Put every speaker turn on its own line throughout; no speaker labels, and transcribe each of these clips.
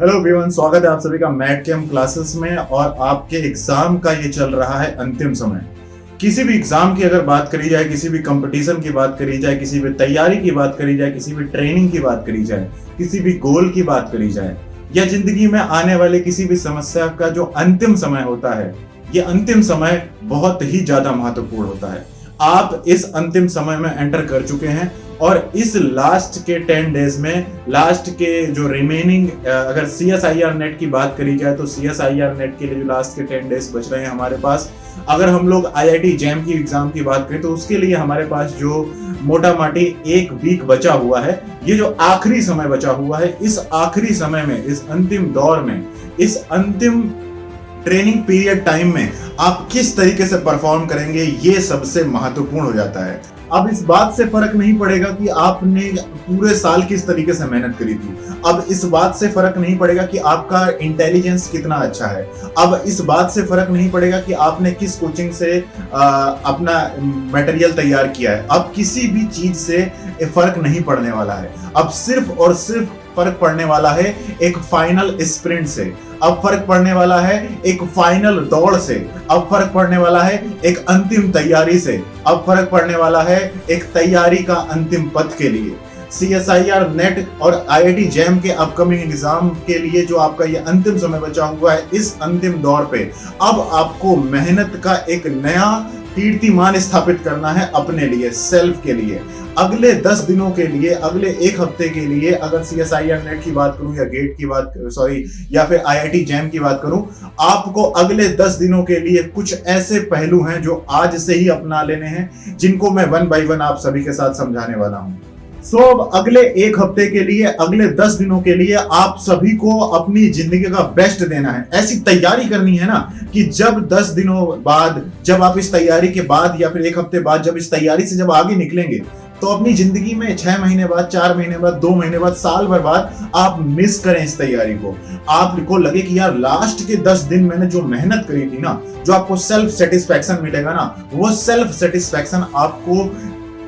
Hello everyone, स्वागत है आप सभी का मैट कैम्प क्लासेस में। और आपके एग्जाम का ये चल रहा है अंतिम समय। किसी भी एग्जाम की अगर बात करी जाए, किसी भी कंपटीशन की बात करी जाए, किसी भी तैयारी की बात करी जाए, किसी भी ट्रेनिंग की बात करी जाए, किसी भी गोल की बात करी जाए, या जिंदगी में आने वाले किसी भी समस्या का जो अंतिम समय होता है, ये अंतिम समय बहुत ही ज्यादा महत्वपूर्ण होता है। आप इस अंतिम समय में एंटर कर चुके हैं और इस लास्ट के 10 डेज में, लास्ट के जो रिमेनिंग, अगर CSIR नेट की बात करी जाए तो CSIR नेट के लिए जो लास्ट के 10 डेज बच रहे हैं हमारे पास, अगर हम लोग IIT जैम की एग्जाम की बात करें तो उसके लिए हमारे पास जो मोटा माटी 1 वीक बचा हुआ है, ये जो आखिरी समय बचा हुआ है, इस आखिरी समय में, इस अंतिम दौर में, इस अंतिम ट्रेनिंग पीरियड टाइम में आप किस तरीके से परफॉर्म करेंगे, ये सबसे महत्वपूर्ण हो जाता है। अब इस बात से फर्क नहीं पड़ेगा कि आपने पूरे साल किस तरीके से मेहनत करी थी। अब इस बात से फर्क नहीं पड़ेगा कि आपका इंटेलिजेंस कितना अच्छा है। अब इस बात से फर्क नहीं पड़ेगा कि आपने किस कोचिंग से अपना मटेरियल तैयार किया है। अब किसी भी चीज से फर्क नहीं पड़ने वाला है। अब सिर्फ और सिर्फ फर्क पड़ने वाला है एक फाइनल स्प्रिंट से। अब फर्क पड़ने वाला है एक फाइनल दौड़ से। अब फर्क पड़ने वाला है एक अंतिम तैयारी से। अब फर्क पड़ने वाला है एक तैयारी का अंतिम पथ के लिए। CSIR नेट और IIT जैम के अपकमिंग एग्जाम के लिए जो आपका ये अंतिम समय बचा हुआ है, इस अंतिम दौर पे अब आपको मेहनत का एक नया कीर्तिमान स्थापित करना है अपने लिए, सेल्फ के लिए। अगले 10 दिनों के लिए, अगले 1 हफ्ते के लिए, अगर CSIR नेट की बात करूं या गेट की बात, या फिर IIT जैम की बात करूं, आपको अगले 10 दिनों के लिए कुछ ऐसे पहलू हैं जो आज से ही अपना लेने हैं, जिनको मैं 1 बाय 1 आप सभी के साथ समझाने वाला हूं। अगले 1 हफ्ते के लिए, अगले 10 दिनों के लिए आप सभी को अपनी जिंदगी का बेस्ट देना है। ऐसी तैयारी करनी है ना कि जब 10 दिनों बाद, जब आप इस तैयारी के बाद या फिर 1 हफ्ते बाद जब इस तैयारी से जब आगे निकलेंगे, तो अपनी जिंदगी में 6 महीने बाद, 4 महीने बाद, 2 महीने बाद, साल भर बाद आप मिस करें इस तैयारी को। आपको लगे कि यार लास्ट के 10 दिन मैंने जो मेहनत करी थी ना, जो आपको सेल्फ सेटिस्फैक्शन मिलेगा ना, वो सेल्फ सेटिस्फैक्शन आपको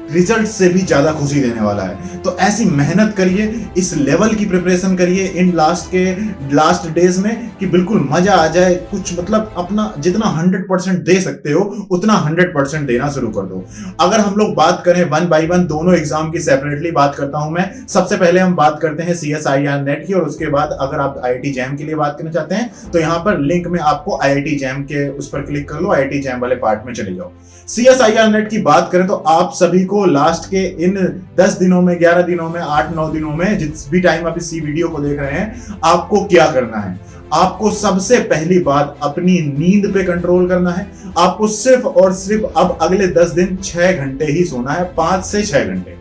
रिजल्ट से भी ज्यादा खुशी देने वाला है। तो ऐसी मेहनत करिए, इस लेवल की प्रिपरेशन करिए इन लास्ट डेज में कि बिल्कुल मजा आ जाए। कुछ मतलब अपना जितना 100% दे सकते हो उतना 100% देना शुरू कर दो। अगर हम लोग बात करें 1 बाय 1 दोनों एग्जाम की सेपरेटली बात करता हूं मैं। सबसे पहले हम बात करते हैं CSIR नेट की, और उसके बाद अगर आप IIT जैम के लिए बात करना चाहते हैं तो यहाँ पर लिंक में आपको IIT जैम के उस पर क्लिक कर लो, IIT जैम वाले पार्ट में चले जाओ। CSIR नेट की बात करें तो आप सभी को लास्ट के इन 10 दिनों में, 11 दिनों में, 8-9 दिनों में, जिस भी टाइम आप इस वीडियो को देख रहे हैं, आपको क्या करना है? आपको सबसे पहली बात अपनी नींद पे कंट्रोल करना है। आपको सिर्फ और सिर्फ अब अगले 10 दिन 6 घंटे ही सोना है, 5 से 6 घंटे।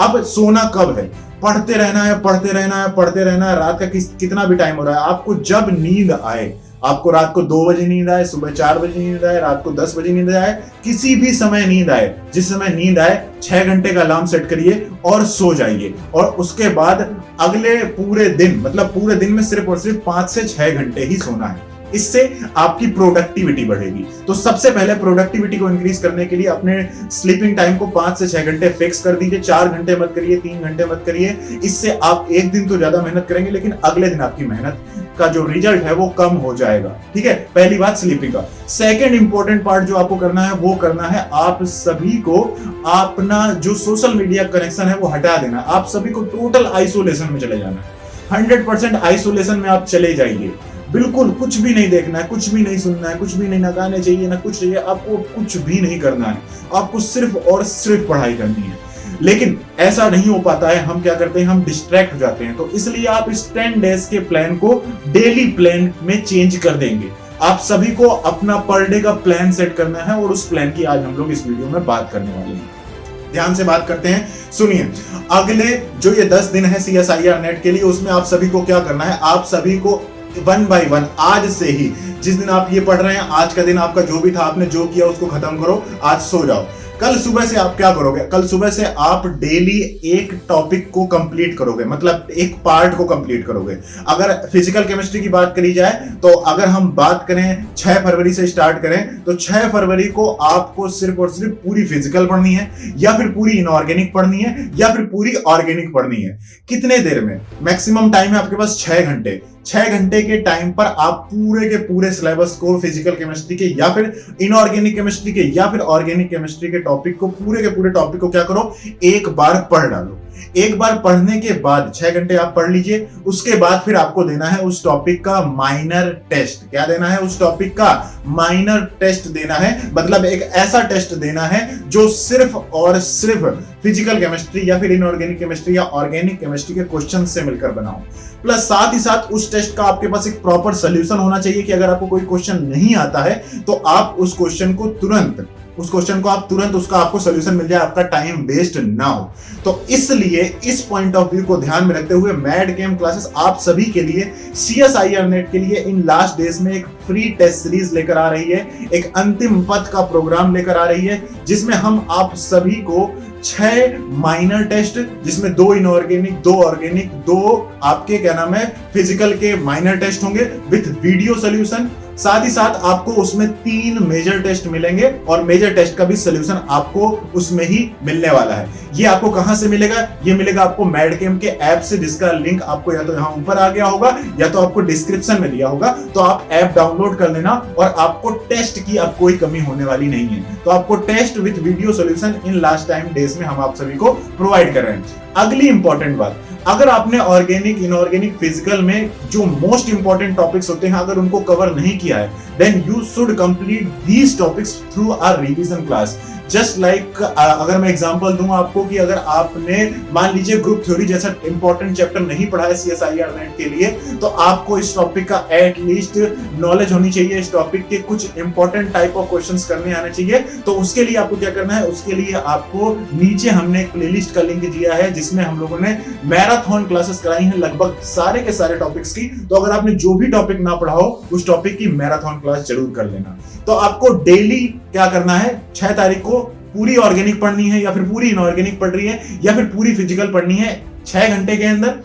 अब सोना कब है? पढ़ते रहना है, पढ़ते रहना है, पढ़ते रहना है। रात का कितना भी टाइम हो रहा है, आपको जब नींद आए, आपको रात को 2 बजे नींद आए, सुबह 4 बजे नींद आए, रात को 10 बजे नींद आए, किसी भी समय नींद आए, जिस समय नींद आए 6 घंटे का अलार्म सेट करिए और सो जाइए। और उसके बाद अगले पूरे दिन, मतलब पूरे दिन में सिर्फ और सिर्फ 5 से 6 घंटे ही सोना है। इससे आपकी प्रोडक्टिविटी बढ़ेगी। तो सबसे पहले प्रोडक्टिविटी को इंक्रीज करने के लिए अपने स्लीपिंग टाइम को 5 से 6 घंटे फिक्स कर दीजिए। 4 घंटे मत करिए, 3 घंटे मत करिए। इससे आप एक दिन तो ज्यादा मेहनत करेंगे, लेकिन अगले दिन आपकी मेहनत का जो रिजल्ट है वो कम हो जाएगा। ठीक है, पहली बात स्लीपिंग का। सेकंड इंपॉर्टेंट पार्ट जो आपको करना है वो करना है, आप सभी को अपना जो सोशल मीडिया कनेक्शन है वो हटा देना। आप सभी को टोटल आइसोलेशन में चले जाना है। 100% आइसोलेशन में आप चले जाइए। बिल्कुल कुछ भी नहीं देखना है, कुछ भी नहीं सुनना है, कुछ भी नहीं, ना गाने चाहिए ना कुछ चाहिए, आपको कुछ भी नहीं करना है। आपको सिर्फ और सिर्फ पढ़ाई करनी है। लेकिन ऐसा नहीं हो पाता है, हम क्या करते हैं, हम डिस्ट्रैक्ट हो जाते हैं। तो इसलिए आप इस 10 डेज के प्लान को डेली प्लान में चेंज कर देंगे। आप सभी को अपना पर डे का प्लान सेट करना है, और उस प्लान की आज हम लोग इस वीडियो में बात करने वाले हैं। ध्यान से बात करते हैं, सुनिए। अगले जो ये 10 दिन है CSIR नेट के लिए, उसमें आप सभी को क्या करना है, आप सभी को 1 बाय 1 आज से ही, जिस दिन आप ये पढ़ रहे हैं, आज का दिन आपका जो भी था, आपने जो किया उसको खत्म करो, आज सो जाओ। कल सुबह से आप क्या करोगे? कल सुबह से आप डेली एक टॉपिक को कंप्लीट करोगे, मतलब एक पार्ट को कंप्लीट करोगे। अगर फिजिकल केमिस्ट्री की बात करी जाए तो अगर हम बात करें 6 फरवरी से स्टार्ट करें तो 6 फरवरी को आपको सिर्फ और सिर्फ पूरी फिजिकल पढ़नी है, या फिर पूरी इनऑर्गेनिक पढ़नी है, या फिर पूरी ऑर्गेनिक पढ़नी है। कितने देर में? मैक्सिमम टाइम है आपके पास 6 घंटे। 6 घंटे के टाइम पर आप पूरे के पूरे सिलेबस को फिजिकल केमिस्ट्री के या फिर इनऑर्गेनिक केमिस्ट्री के या फिर ऑर्गेनिक केमिस्ट्री के टॉपिक को, पूरे के पूरे टॉपिक को क्या करो, एक बार पढ़ डालो। एक बार पढ़ने के बाद 6 घंटे आप पढ़ लीजिए, उसके बाद फिर आपको देना है उस टॉपिक का माइनर टेस्ट। क्या देना है? उस टॉपिक का माइनर टेस्ट देना है, मतलब एक ऐसा टेस्ट देना है जो सिर्फ और सिर्फ फिजिकल केमिस्ट्री या फिर इनऑर्गेनिक केमिस्ट्री या ऑर्गेनिक केमिस्ट्री के क्वेश्चन से मिलकर बनाओ। प्लस साथ ही साथ उस टेस्ट का आपके पास एक प्रॉपर सोल्यूशन होना चाहिए कि अगर आपको कोई क्वेश्चन नहीं आता है तो आप उस क्वेश्चन को तुरंत उसका आपको सोल्यूशन मिल जाए, आपका टाइम वेस्ट ना हो। तो इसलिए इस पॉइंट ऑफ व्यू को ध्यान में रखते हुए मैड केम क्लासेस आप सभी के लिए CSIR नेट के लिए इन लास्ट डेज में एक फ्री टेस्ट सीरीज लेकर आ रही है, एक अंतिम पथ का प्रोग्राम लेकर आ रही है, जिसमें हम आप सभी को 6 माइनर टेस्ट, जिसमें 2 इनऑर्गेनिक, 2 ऑर्गेनिक, 2 आपके क्या नाम है फिजिकल के माइनर टेस्ट होंगे विथ वीडियो सोल्यूशन। साथ ही साथ आपको उसमें 3 मेजर टेस्ट मिलेंगे और मेजर टेस्ट का भी सोल्यूशन आपको उसमें ही मिलने वाला है। ये आपको कहां से मिलेगा? ये मिलेगा आपको मैड केम के ऐप से, जिसका लिंक आपको या तो यहां ऊपर आ गया होगा या तो आपको डिस्क्रिप्शन में दिया होगा। तो आप ऐप डाउनलोड कर लेना और आपको टेस्ट की अब कोई कमी होने वाली नहीं है। तो आपको test with video solution in last time days में हम आप सभी को प्रोवाइड कर रहे हैं। अगली इंपॉर्टेंट बात, अगर आपने ऑर्गेनिक, इनऑर्गेनिक, फिजिकल में जो मोस्ट इंपॉर्टेंट टॉपिक्स होते हैं अगर उनको कवर नहीं किया है, then you should complete these topics through our revision class. Just like अगर मैं एग्जांपल दूं आपको कि अगर आपने मान लीजिए ग्रुप थ्योरी जैसा इंपॉर्टेंट चैप्टर नहीं पढ़ा है CSIR नेट के लिए, तो आपको इस टॉपिक का एटलीस्ट नॉलेज होनी चाहिए, इस टॉपिक के कुछ इंपॉर्टेंट टाइप ऑफ क्वेश्चंस करने आने चाहिए। तो उसके लिए आपको क्या करना है? उसके लिए आपको नीचे हमने एक प्लेलिस्ट का लिंक दिया है जिसमें हम लोगों ने मैराथन क्लासेस कराई हैं लगभग सारे के सारे टॉपिक्स की। तो अगर आपने जो भी टॉपिक ना पढ़ा हो उस टॉपिक की मैराथन क्लास जरूर कर लेना। तो आपको डेली क्या करना है? 6 तारीख को पूरी ऑर्गेनिक पढ़नी है या फिर पूरी इनऑर्गेनिक पढ़ रही है या फिर पूरी फिजिकल पढ़नी है 6 घंटे के अंदर।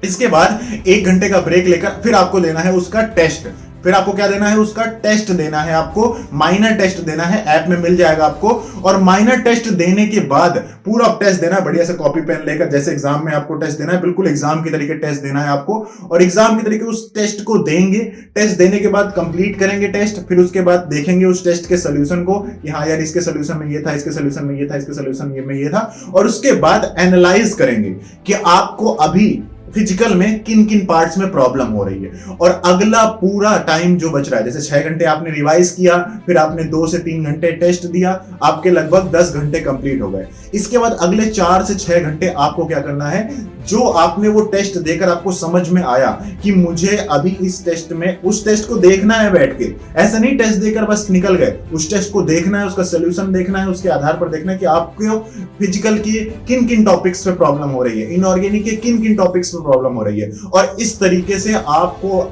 इसके बाद 1 घंटे का ब्रेक लेकर फिर आपको लेना है उसका टेस्ट। फिर आपको क्या देना है? उसका टेस्ट देना है, आपको माइनर टेस्ट देना है, ऐप में मिल जाएगा आपको। और माइनर टेस्ट देने के बाद पूरा टेस्ट देना है बढ़िया से कॉपी पेन लेकर, जैसे एग्जाम में आपको टेस्ट देना है, बिल्कुल एग्जाम की तरीके टेस्ट देना है आपको। और एग्जाम की तरीके उस टेस्ट को देंगे, टेस्ट देने के बाद कंप्लीट करेंगे टेस्ट, फिर उसके बाद देखेंगे उस टेस्ट के सोल्यूशन को कि हाँ यार इसके सोल्यूशन में ये था, इसके सोल्यूशन में ये था, इसके सोल्यूशन में ये था। और उसके बाद एनालाइज करेंगे कि आपको अभी फिजिकल में किन किन पार्ट्स में प्रॉब्लम हो रही है। और अगला पूरा टाइम जो बच रहा है, जैसे 6 घंटे आपने रिवाइज किया, फिर आपने 2 से 3 घंटे टेस्ट दिया, आपके लगभग 10 घंटे कंप्लीट हो गए। इसके बाद अगले 4 से 6 घंटे आपको क्या करना है? जो आपने वो टेस्ट देकर आपको समझ में आया कि मुझे अभी इस टेस्ट में, उस टेस्ट को देखना है बैठ के, ऐसा नहीं टेस्ट देकर बस निकल गए, उस टेस्ट को देखना है, उसका सोल्यूशन देखना है, उसके आधार पर देखना है कि आपको फिजिकल की किन किन टॉपिक्स पे प्रॉब्लम हो रही है, इनऑर्गेनिक के किन किन टॉपिक्स पे प्रॉब्लम हो रही है। और इस तरीके से आपको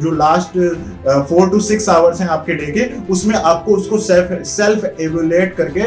जो लास्ट 4 to 6 आवर्स हैं आपके डे के, उसमें आपको उसको सेल्फ एवेल्युएट करके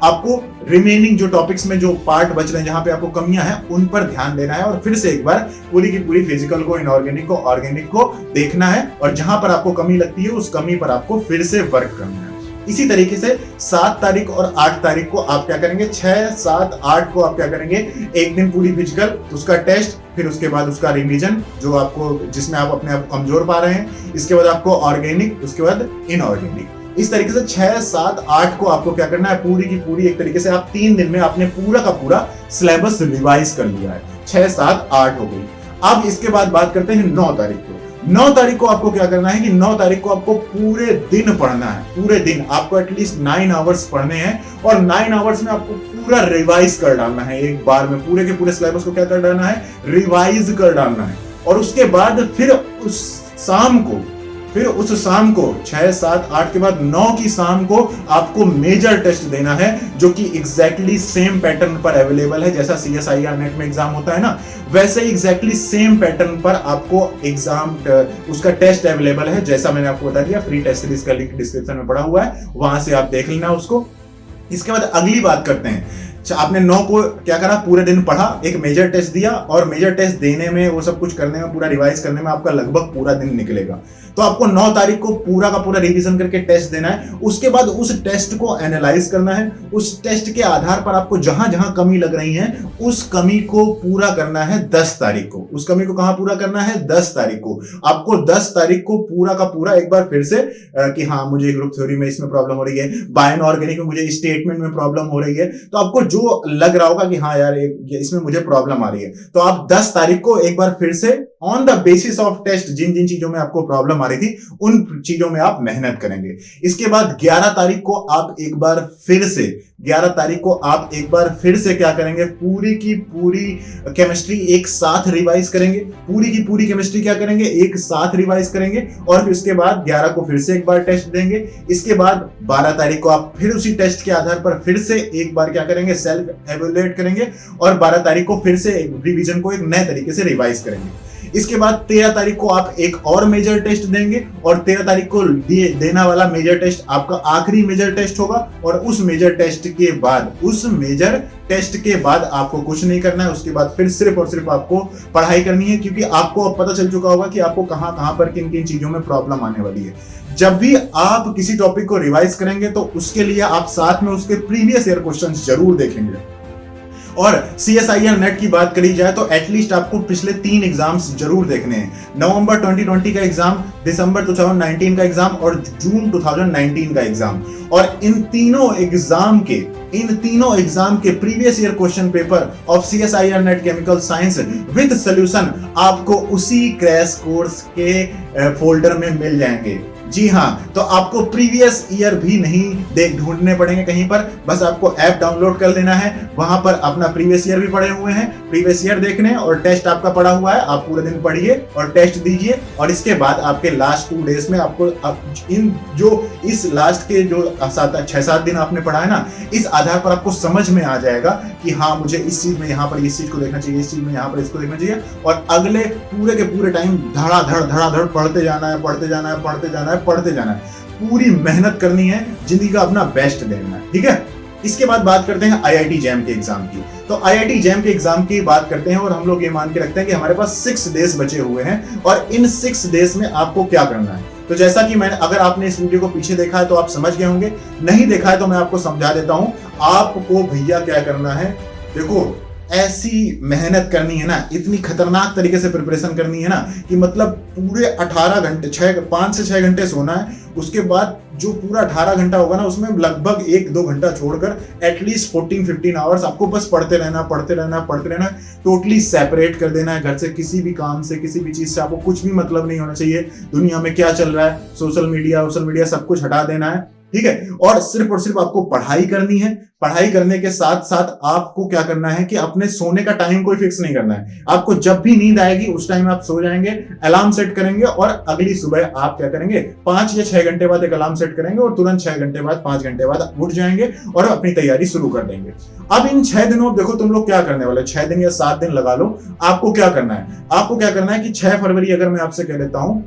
आपको रिमेनिंग जो टॉपिक्स में जो पार्ट बच रहे हैं, जहां पे आपको कमियां हैं, उन पर ध्यान देना है और फिर से एक बार पूरी की पूरी फिजिकल को, इनऑर्गेनिक को, ऑर्गेनिक को देखना है और जहां पर आपको कमी लगती है उस कमी पर आपको फिर से वर्क करना है। इसी तरीके से 7 तारीख और 8 तारीख को आप क्या करेंगे? 6, 7, 8 को आप क्या करेंगे? एक दिन पूरी फिजिकल, उसका टेस्ट, फिर उसके बाद उसका रिवीजन जो आपको, जिसमें आप अपने आप कमजोर पा रहे हैं, इसके बाद आपको ऑर्गेनिक, उसके बाद इनऑर्गेनिक। इस तरीके से 6, 7, 8 को आपको क्या करना है? पूरी की पूरी एक तरीके से आप 3 दिन में आपने पूरा का पूरा सिलेबस रिवाइज कर लिया है। 6, 7, 8 हो गई। अब इसके बाद बात करते हैं 9 तारीख को। 9 तारीख को आपको क्या करना है कि 9 तारीख को आपको पूरे दिन पढ़ना है। पूरे दिन आपको एटलीस्ट 9 आवर्स पढ़ने हैं और 9 आवर्स में आपको पूरा रिवाइज कर डालना है। एक बार में पूरे के पूरे सिलेबस को क्या कर डालना है? रिवाइज कर डालना है। और उसके बाद फिर उस शाम को 6, 7, 8 के बाद 9 की शाम को आपको मेजर टेस्ट देना है, जो कि एग्जैक्टली सेम पैटर्न पर अवेलेबल है। जैसा CSIR नेट में एग्जाम होता है ना, वैसे ही एग्जैक्टली सेम पैटर्न पर आपको एग्जाम उसका टेस्ट अवेलेबल है। जैसा मैंने आपको बता दिया, फ्री टेस्ट सीरीज का लिंक डिस्क्रिप्शन में पड़ा हुआ है, वहां से आप देख लेना उसको। इसके बाद अगली बात करते हैं आपने 9 को क्या करा, पूरे दिन पढ़ा, एक मेजर टेस्ट दिया, और मेजर टेस्ट देने में, वो सब कुछ करने में, पूरा रिवाइज करने में आपका लगभग पूरा दिन निकलेगा। तो आपको 9 तारीख को पूरा का पूरा रिवीजन करके टेस्ट देना है। उसके बाद उस टेस्ट को एनालाइज करना है। उस टेस्ट के आधार पर आपको जहां जहां कमी लग रही है, उस कमी को पूरा करना है 10 तारीख को। उस कमी को कहां पूरा करना है? 10 तारीख को। आपको 10 तारीख को पूरा का पूरा एक बार फिर से कि हाँ मुझे ग्रुप थ्योरी में इसमें प्रॉब्लम हो रही है, बायोइनऑर्गेनिक में मुझे स्टेटमेंट में प्रॉब्लम हो रही है, तो आपको जो लग रहा होगा कि हाँ यार इसमें मुझे प्रॉब्लम आ रही है, तो आप 10 तारीख को एक बार फिर से on the basis of test जिन जिन चीजों में आपको प्रॉब्लम आ रही थी, उन चीजों में आप मेहनत करेंगे। इसके बाद 11 तारीख को आप एक बार फिर से 11 तारीख को आप एक बार फिर से क्या करेंगे? पूरी की पूरी केमिस्ट्री एक साथ रिवाइज करेंगे। पूरी की पूरी केमिस्ट्री क्या करेंगे? एक साथ रिवाइज करेंगे। और फिर उसके बाद 11 को फिर से एक बार टेस्ट देंगे। इसके बाद 12 तारीख को आप फिर उसी टेस्ट के आधार पर फिर से एक बार क्या करेंगे? सेल्फ एवेल्युएट करेंगे। और 12 तारीख को फिर से रिवीजन को एक नए तरीके से रिवाइज करेंगे। इसके बाद 13 तारीख को आप एक और मेजर टेस्ट देंगे, और 13 तारीख को देना वाला मेजर टेस्ट आपका आखिरी मेजर टेस्ट होगा। और उस मेजर टेस्ट के बाद आपको कुछ नहीं करना है। उसके बाद फिर सिर्फ और सिर्फ आपको पढ़ाई करनी है, क्योंकि आपको अब पता चल चुका होगा कि आपको कहां कहां पर किन किन चीजों में प्रॉब्लम आने वाली है। जब भी आप किसी टॉपिक को रिवाइज करेंगे तो उसके लिए आप साथ में उसके प्रीवियस ईयर क्वेश्चंस जरूर देखेंगे। और CSIR नेट की बात करी जाए तो एटलीस्ट आपको पिछले 3 एग्जाम्स जरूर देखने हैं। नवंबर 2020 का एग्जाम, दिसंबर 2019 का एग्जाम और जून 2019 का एग्जाम। और इन तीनों एग्जाम के previous year question paper of CSIR net chemical science with solution आपको उसी क्रैश कोर्स के फोल्डर में मिल जाएंगे। जी हाँ, तो आपको प्रीवियस ईयर भी नहीं ढूंढने पड़ेंगे कहीं पर, बस आपको ऐप डाउनलोड कर लेना है। वहां पर अपना प्रीवियस ईयर भी पड़े हुए हैं, प्रीवियस ईयर देखने, और टेस्ट आपका पड़ा हुआ है। आप पूरे दिन पढ़िए और टेस्ट दीजिए। और इसके बाद आपके लास्ट 2 डेज में आपको इस लास्ट के जो 6-7 दिन आपने पढ़ा है ना, इस आधार पर आपको समझ में आ जाएगा कि हाँ मुझे इस चीज में यहाँ पर इस चीज को देखना चाहिए, इस चीज में यहाँ पर इसको देखना चाहिए। और अगले पूरे के पूरे टाइम धड़ाधड़ पढ़ते जाना है। पूरी मेहनत करनी है, जिंदगी का अपना बेस्ट देना है। ठीक है, इसके बाद बात करते हैं IIT जैम के एग्जाम की। तो IIT जैम के एग्जाम की बात करते हैं, और हम लोग ये मान के रखते हैं कि हमारे पास 6 डेज बचे हुए हैं, और इन 6 डेज में आपको क्या करना है। तो जैसा कि अगर आपने इस वीडियो को पीछे देखा है तो आप समझ गए होंगे, नहीं देखा है तो मैं आपको समझा देता हूं। आपको भैया क्या करना है, देखो ऐसी मेहनत करनी है ना, इतनी खतरनाक तरीके से प्रिपरेशन करनी है ना, कि मतलब पूरे 18 घंटे 5 से 6 घंटे सोना है। उसके बाद जो पूरा 18 घंटा होगा ना, उसमें लगभग 1-2 घंटा छोड़कर एटलीस्ट 14-15 आवर्स आपको बस पढ़ते रहना। टोटली सेपरेट कर देना है घर से, किसी भी काम से, किसी भी चीज से आपको कुछ भी मतलब नहीं होना चाहिए। दुनिया में क्या चल रहा है, सोशल मीडिया सब कुछ हटा देना है। ठीक है, और सिर्फ आपको पढ़ाई करनी है। पढ़ाई करने के साथ साथ आपको क्या करना है कि अपने सोने का टाइम कोई फिक्स नहीं करना है। आपको जब भी नींद आएगी उस टाइम आप सो जाएंगे, अलार्म सेट करेंगे, और अगली सुबह आप क्या करेंगे, 5 या 6 घंटे बाद एक अलार्म सेट करेंगे, और तुरंत 6 घंटे बाद 5 घंटे बाद उठ जाएंगे और अपनी तैयारी शुरू कर देंगे। अब इन 6 दिनों देखो तुम लोग क्या करने वाले, 6 दिन या 7 दिन लगा लो। आपको क्या करना है कि 6 फरवरी अगर मैं आपसे कह देता हूं,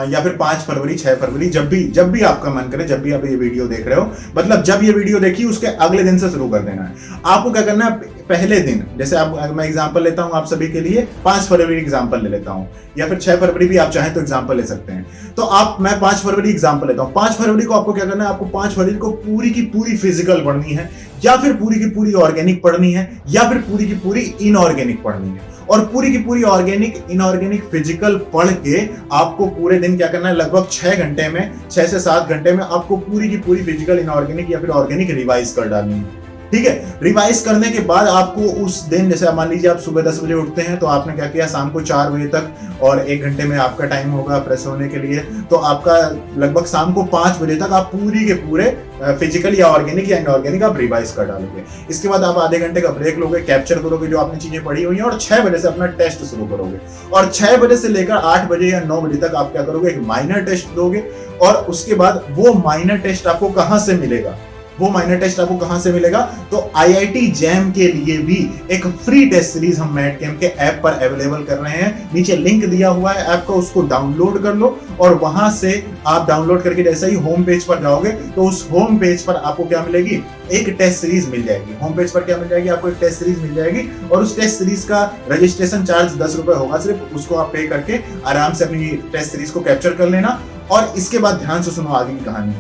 या फिर 5 फरवरी, 6 फरवरी, जब भी आपका मन करे, जब भी आप ये वीडियो देख रहे हो, मतलब जब ये वीडियो देखी उसके अगले दिन से शुरू कर देना है। आपको क्या करना है, पहले दिन, जैसे मैं एग्जांपल लेता हूं आप सभी के लिए, 5 फरवरी एग्जांपल ले लेता हूं, या फिर 6 फरवरी भी आप चाहें तो एग्जांपल ले सकते हैं। तो मैं 5 फरवरी एग्जांपल लेता हूं। 5 फरवरी को आपको क्या करना है, आपको 5 फरवरी को पूरी की पूरी फिजिकल पढ़नी है, या फिर पूरी की पूरी ऑर्गेनिक पढ़नी है, या फिर पूरी की पूरी इनऑर्गेनिक पढ़नी है। और पूरी की पूरी ऑर्गेनिक, इनऑर्गेनिक, फिजिकल पढ़ के आपको पूरे दिन क्या करना है, लगभग 6 घंटे में, 6 से 7 घंटे में आपको पूरी की पूरी फिजिकल, इनऑर्गेनिक या फिर ऑर्गेनिक रिवाइज कर डालनी है। ठीक है, रिवाइज करने के बाद आपको उस दिन, जैसे मान लीजिए आप सुबह 10 बजे उठते हैं, तो आपने क्या किया, शाम को 4 बजे तक, और 1 घंटे में आपका टाइम होगा फ्रेश होने के लिए, तो आपका लगभग शाम को 5 बजे तक आप पूरी के पूरे फिजिकल या ऑर्गेनिक या इनऑर्गेनिक आप रिवाइज कर डालोगे। इसके बाद आप आधे घंटे का ब्रेक लोगे, कैप्चर करोगे जो आपने चीजें पढ़ी हुई हैं, और 6 बजे से अपना टेस्ट शुरू करोगे। और 6 बजे से लेकर 8 बजे या 9 बजे तक आप क्या करोगे, एक माइनर टेस्ट दोगे। और उसके बाद वो माइनर टेस्ट आपको कहां से मिलेगा, वो माइनर टेस्ट आपको कहां से मिलेगा? तो IIT जैम के लिए भी एक फ्री टेस्ट सीरीज हम मैट कैम्प के ऐप पर अवेलेबल कर रहे हैं। नीचे लिंक दिया हुआ है ऐप का, उसको डाउनलोड कर लो और वहां से आप डाउनलोड करके जैसे ही होम पेज पर जाओगे तो उस होम पेज पर आपको क्या मिलेगी? एक टेस्ट सीरीज मिल जाएगी। होम पेज पर क्या मिल जाएगी? आपको एक टेस्ट सीरीज मिल जाएगी और उस टेस्ट सीरीज का रजिस्ट्रेशन चार्ज 10 रुपए होगा सिर्फ, उसको आप पे करके आराम से अपनी टेस्ट सीरीज को कैप्चर कर लेना। और इसके बाद ध्यान से सुनो आगे की कहानी।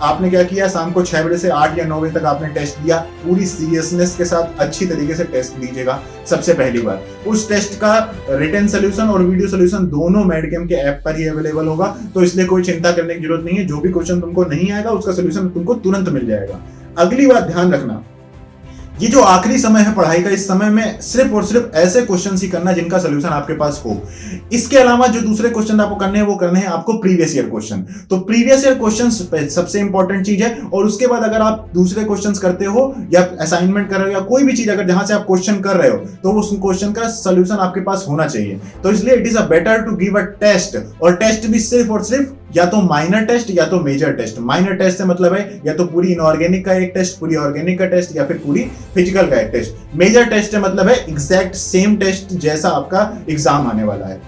आपने क्या किया? शाम को 6 बजे से 8 या 9 बजे तक आपने टेस्ट दिया। पूरी सीरियसनेस के साथ अच्छी तरीके से टेस्ट दीजिएगा। सबसे पहली बार उस टेस्ट का रिटन सोल्यूशन और वीडियो सोल्यूशन दोनों मेडकेम के ऐप पर ही अवेलेबल होगा, तो इसलिए कोई चिंता करने की जरूरत नहीं है। जो भी क्वेश्चन तुमको नहीं आएगा उसका सोल्यूशन तुमको तुरंत मिल जाएगा। अगली बात ध्यान रखना, ये जो आखिरी समय है पढ़ाई का, इस समय में सिर्फ और सिर्फ ऐसे क्वेश्चन ही करना जिनका सोल्यूशन आपके पास हो। इसके अलावा जो दूसरे क्वेश्चन आपको करने हैं वो करने हैं आपको प्रीवियस ईयर क्वेश्चन। तो प्रीवियस ईयर क्वेश्चन सबसे इंपॉर्टेंट चीज है। और उसके बाद अगर आप दूसरे क्वेश्चन करते हो या असाइनमेंट कर रहे हो या कोई भी चीज अगर जहां से आप क्वेश्चन कर रहे हो तो उस क्वेश्चन का सोल्यूशन आपके पास होना चाहिए। तो इसलिए it is a better to give a test, और टेस्ट भी सिर्फ और सिर्फ या तो माइनर टेस्ट या तो मेजर टेस्ट। माइनर टेस्ट से मतलब है या तो पूरी इनऑर्गेनिक का एक टेस्ट, पूरी ऑर्गेनिक का टेस्ट, या फिर पूरी फिजिकल का एक टेस्ट। मेजर टेस्ट से मतलब है एग्जैक्ट सेम टेस्ट जैसा आपका एग्जाम आने वाला है।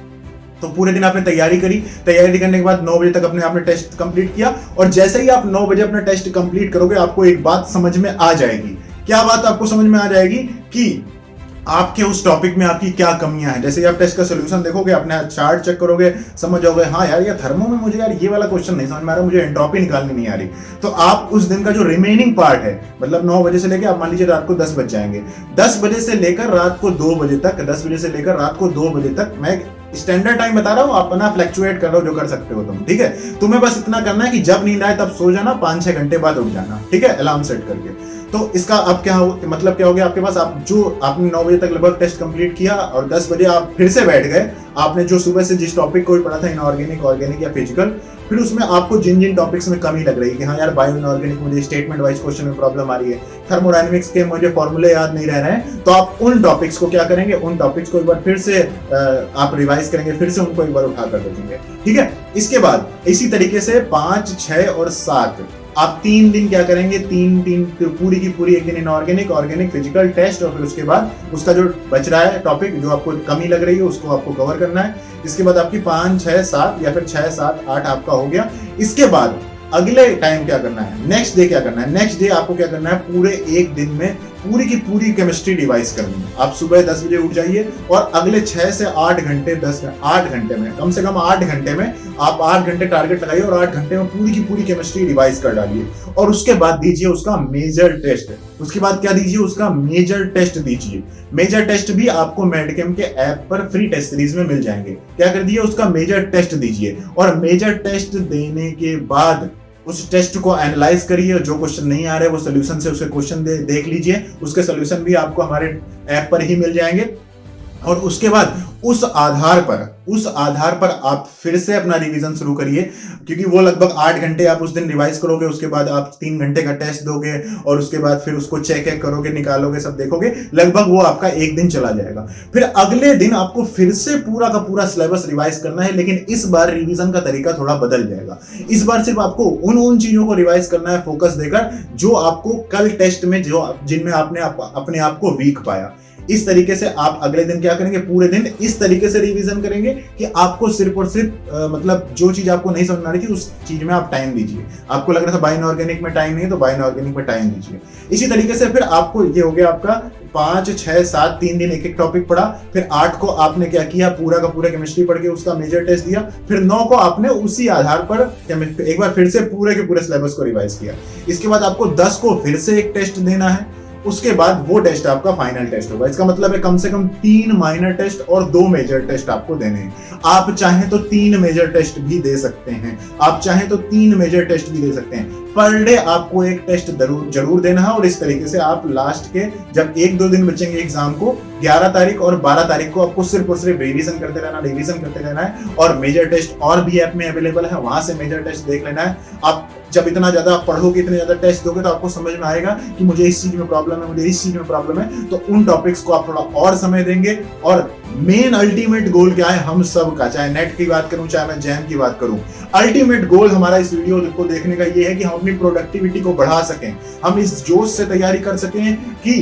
तो पूरे दिन आपने तैयारी करी, तैयारी करने के बाद 9 बजे तक आपने टेस्ट कंप्लीट किया, और जैसे ही आप 9 बजे अपना टेस्ट कंप्लीट करोगे आपको एक बात समझ में आ जाएगी। क्या बात आपको समझ में आ जाएगी? कि आपके उस टॉपिक में आपकी क्या कमियां हैं। जैसे आप टेस्ट का सोल्यूशन देखोगे, अपने चार्ट चेक करोगे, समझ जाओगे हाँ यार ये थर्मो में मुझे यार ये वाला क्वेश्चन नहीं समझ में आ रहा, मुझे एंट्रोपी निकालनी नहीं आ रही। तो आप उस दिन का जो रिमेनिंग पार्ट है, मतलब 9 बजे से लेकर आप मान लीजिए रात को 10 बज जाएंगे, 10 बजे से लेकर रात को 2 बजे तक, 10 बजे से लेकर रात को 2 बजे तक, मैं स्टैंडर्ड टाइम बता रहा हूँ, आप अपना फ्लक्चुएट कर लो जो कर सकते हो तुम, ठीक है। तुम्हें बस इतना करना है कि जब नींद आए तब सो जाना, 5-6 घंटे बाद उठ जाना, ठीक है, अलार्म सेट करके। तो इसका अब क्या हो, मतलब क्या हो गया आपके पास, आप जो आपने 9 बजे तक लगभग टेस्ट कंप्लीट किया और 10 बजे आप फिर से बैठ गए, आपने जो सुबह से जिस टॉपिक को भी पढ़ा था, इनऑर्गेनिक, ऑर्गेनिक या फिजिकल, फिर उसमें आपको जिन जिन टॉपिक्स में कमी लग रही है कि हाँ यार बायो इनऑर्गेनिक मुझे स्टेटमेंट वाइज क्वेश्चन में प्रॉब्लम आ रही है, थर्मोडायनेमिक्स के मुझे फॉर्मूले याद नहीं रह रहे हैं, तो आप उन टॉपिक्स को क्या करेंगे, उन टॉपिक्स को एक बार फिर से आप रिवाइज करेंगे, फिर से उनको एक बार उठा कर देखेंगे, ठीक है। इसके बाद इसी तरीके से 5, 6 और 7 आप 3 दिन क्या करेंगे, 3 पूरी की पूरी, एक दिन इनऑर्गेनिक, ऑर्गेनिक, फिजिकल टेस्ट, और फिर उसके बाद उसका जो बच रहा है टॉपिक जो आपको कमी लग रही है उसको आपको कवर करना है। इसके बाद आपकी 5, 6, 7 या फिर 6, 7, 8 आपका हो गया। इसके बाद अगले टाइम क्या करना है, नेक्स्ट डे क्या करना है, नेक्स्ट डे आपको क्या करना है, पूरे एक दिन में पूरी की पूरी केमिस्ट्री रिवाइज करनी है। आप सुबह 10 बजे उठ जाइए और अगले 6 से 8 घंटे, 8 घंटे में, कम से कम 8 घंटे में आप 8 घंटे टारगेट लगाइए और 8 घंटे में पूरी की पूरी केमिस्ट्री रिवाइज कर डालिए। और उसके बाद दीजिए उसका मेजर टेस्ट। उसके बाद क्या दीजिए, उसका मेजर टेस्ट दीजिए। मेजर टेस्ट भी आपको मेडकेम के ऐप पर फ्री टेस्ट सीरीज में मिल जाएंगे। क्या कर दिए, उसका मेजर टेस्ट दीजिए, और मेजर टेस्ट देने के बाद उस टेस्ट को एनालाइज करिए, जो क्वेश्चन नहीं आ रहे वो सोल्यूशन से उसके क्वेश्चन देख लीजिए, उसके सोल्यूशन भी आपको हमारे ऐप पर ही मिल जाएंगे। और उसके बाद उस आधार पर आप फिर से अपना रिवीजन शुरू करिए, क्योंकि वो लगभग 8 घंटे आप उस दिन रिवाइज करोगे, उसके बाद आप 3 घंटे का टेस्ट दोगे और उसके बाद फिर उसको चेक करोगे, निकालोगे, सब देखोगे, लगभग वो आपका एक दिन चला जाएगा। फिर अगले दिन आपको फिर से पूरा का पूरा सिलेबस रिवाइज करना है, लेकिन इस बार रिवीजन का तरीका थोड़ा बदल जाएगा। इस बार सिर्फ आपको उन चीजों को रिवाइज करना है फोकस देकर जो आपको कल टेस्ट में जिनमें आपने अपने आप को वीक पाया। इस तरीके से आप अगले दिन क्या करेंगे, पूरे दिन इस तरीके से रिवीजन करेंगे कि आपको सिर्फ और सिर्फ मतलब जो चीज आपको नहीं समझ आ रही थी उस चीज में आप टाइम दीजिए। आपको लग रहा था बायो इनऑर्गेनिक में टाइम नहीं है तो बायो इनऑर्गेनिक में टाइम दीजिए। इसी तरीके से फिर आपको ये हो गया आपका 5, 6, 7 3 दिन एक एक टॉपिक पढ़ा। फिर 8 को आपने क्या किया, पूरा का पूरा केमिस्ट्री पढ़ के उसका मेजर टेस्ट दिया। फिर 9 को आपने उसी आधार पर एक बार फिर से पूरे के पूरे सिलेबस को रिवाइज किया। इसके बाद आपको 10 को फिर से एक टेस्ट देना है। उसके बाद वो टेस्ट आपका फाइनल टेस्ट होगा। इसका मतलब है कम से कम 3 माइनर टेस्ट और 2 मेजर टेस्ट आपको देने हैं। आप चाहें तो 3 मेजर टेस्ट भी दे सकते हैं, आप चाहें तो 3 मेजर टेस्ट भी दे सकते हैं। पर डे आपको एक टेस्ट जरूर देना है। और इस तरीके से आप लास्ट के जब 1-2 दिन बचेंगे एग्जाम को, 11 तारीख और 12 तारीख को आपको सिर्फ और सिर्फ रिवीजन करते रहना है। और मेजर टेस्ट और भी ऐप में अवेलेबल है, वहां से मेजर टेस्ट देख लेना है। आप जब इतना ज्यादा पढ़ोगे, इतने ज्यादा टेस्ट दोगे तो आपको समझ में आएगा कि मुझे इस चीज में प्रॉब्लम है, मुझे इस चीज में प्रॉब्लम है। तो उन टॉपिक्स को आप थोड़ा और समय देंगे और मेन अल्टीमेट गोल क्या है हम सब का, चाहे नेट की बात करूं चाहे मैं जैम की बात करूं, अल्टीमेट गोल हमारा इस वीडियो को देखने का ये है कि हम अपनी प्रोडक्टिविटी को बढ़ा सकें, हम इस जोश से तैयारी कर सकें कि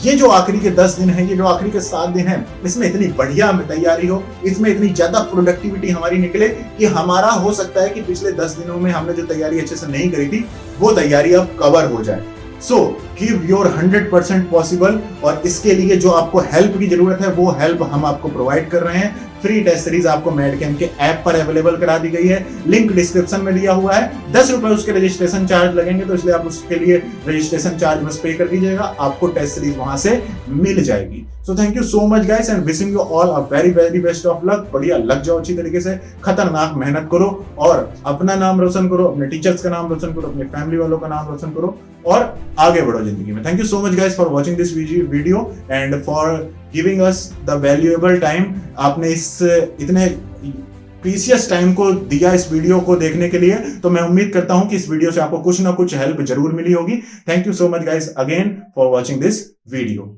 ये जो आखिरी के 10 दिन है, ये जो आखिरी के 7 दिन है, इसमें इतनी बढ़िया तैयारी हो, इसमें इतनी ज्यादा प्रोडक्टिविटी हमारी निकले कि हमारा हो सकता है कि पिछले 10 दिनों में हमने जो तैयारी अच्छे से नहीं करी थी वो तैयारी अब कवर हो जाए। सो गिव योर 100% पॉसिबल, और इसके लिए जो आपको हेल्प की जरूरत है वो हेल्प हम आपको प्रोवाइड कर रहे हैं। फ्री टेस्ट सीरीज आपको मैडकैम के ऐप पर अवेलेबल करा दी गई है, लिंक डिस्क्रिप्शन में दिया हुआ है। 10 रुपए उसके रजिस्ट्रेशन चार्ज लगेंगे, तो इसलिए आप उसके लिए रजिस्ट्रेशन चार्ज बस पे कर दीजिएगा, आपको टेस्ट सीरीज वहां से मिल जाएगी। So thank you so much guys and wishing you all a very very best of luck. बढ़िया लग जाओ अच्छी तरीके से, खतरनाक मेहनत करो और अपना नाम रोशन करो, अपने टीचर्स का नाम रोशन करो, अपनी फैमिली वालों का नाम रोशन करो और आगे बढ़ो जिंदगी में। Thank you so much guys for watching this video and for giving us the valuable time. आपने इस इतने प्रीशियस टाइम को दिया इस वीडियो को देखने के लिए, तो मैं उम्मीद करता हूं कि इस वीडियो से आपको कुछ ना कुछ हेल्प जरूर मिली होगी। Thank you so much guys again for watching this video.